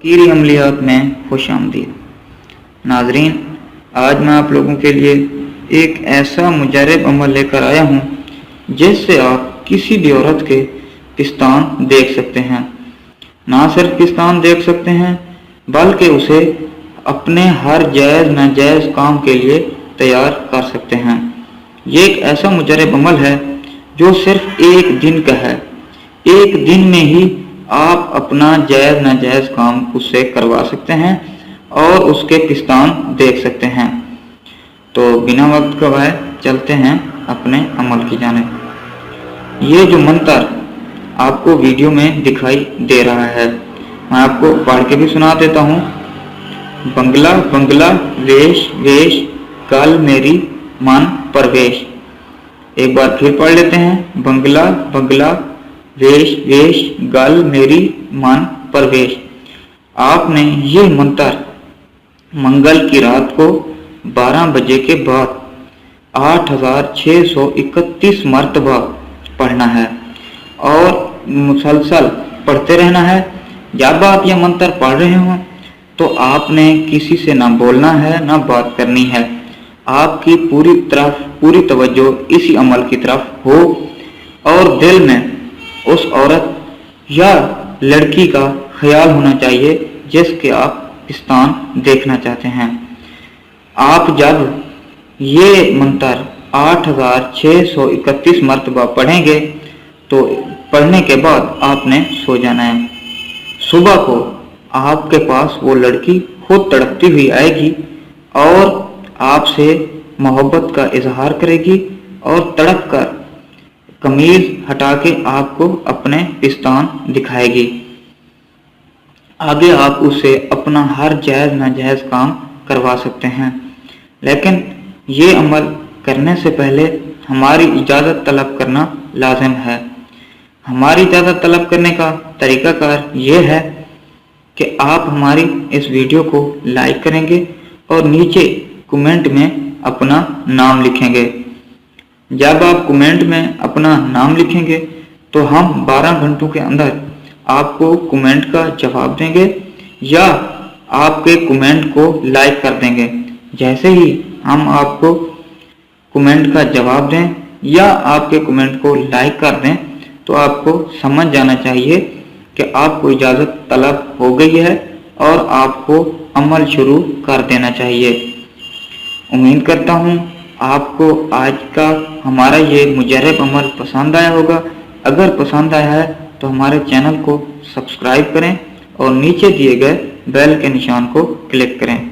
कीरी अमलियात में खुश आमदीद। नाजरीन, आज मैं आप लोगों के लिए एक ऐसा मुजरब अमल लेकर आया हूँ जिससे आप किसी भी औरत के पिस्तान देख सकते हैं। ना सिर्फ पिस्तान देख सकते हैं बल्कि उसे अपने हर जायज़ नाजायज़ काम के लिए तैयार कर सकते हैं। ये एक ऐसा मुजरब अमल है जो सिर्फ एक दिन का है। एक दिन में ही आप अपना जायज़ नाजायज़ काम उससे करवा सकते हैं और उसके पिस्तान देख सकते हैं। तो बिना वक्त गवाए चलते हैं अपने अमल की जानिब। ये जो मंत्र आपको वीडियो में दिखाई दे रहा है मैं आपको पढ़ के भी सुना देता हूँ। बंगला बंगला वेश वेश कल मेरी मन परवेश। एक बार फिर पढ़ लेते हैं। बंगला बंगला वेश वेश गल मेरी मन परवेश। आपने ये मंत्र मंगल की रात को 12 बजे के बाद 8631 मरतबा पढ़ना है और मुसलसल पढ़ते रहना है। जब आप ये मंत्र पढ़ रहे हो तो आपने किसी से ना बोलना है ना बात करनी है। आपकी पूरी तवज्जो इसी अमल की तरफ हो और दिल में उस औरत या लड़की का ख्याल होना चाहिए जिसके आप पिस्तान देखना चाहते हैं। आप जब ये मंत्र 8631 मरतबा पढ़ेंगे तो पढ़ने के बाद आपने सो जाना है। सुबह को आपके पास वो लड़की खुद तड़पती हुई आएगी और आपसे मोहब्बत का इजहार करेगी और तड़प कर कमीज हटा के आपको अपने पिस्तान दिखाएगी। आगे आप उससे अपना हर जायज़ नाजायज़ काम करवा सकते हैं, लेकिन ये अमल करने से पहले हमारी इजाज़त तलब करना लाजिम है। हमारी इजाज़त तलब करने का तरीक़ाकार ये है कि आप हमारी इस वीडियो को लाइक करेंगे और नीचे कमेंट में अपना नाम लिखेंगे। जब आप कमेंट में अपना नाम लिखेंगे तो हम 12 घंटों के अंदर आपको कमेंट का जवाब देंगे या आपके कमेंट को लाइक कर देंगे। जैसे ही हम आपको कमेंट का जवाब दें या आपके कमेंट को लाइक कर दें तो आपको समझ जाना चाहिए कि आपको इजाज़त तलब हो गई है और आपको अमल शुरू कर देना चाहिए। उम्मीद करता हूँ आपको आज का हमारा ये मुजरब अमल पसंद आया होगा। अगर पसंद आया है तो हमारे चैनल को सब्सक्राइब करें और नीचे दिए गए बेल के निशान को क्लिक करें।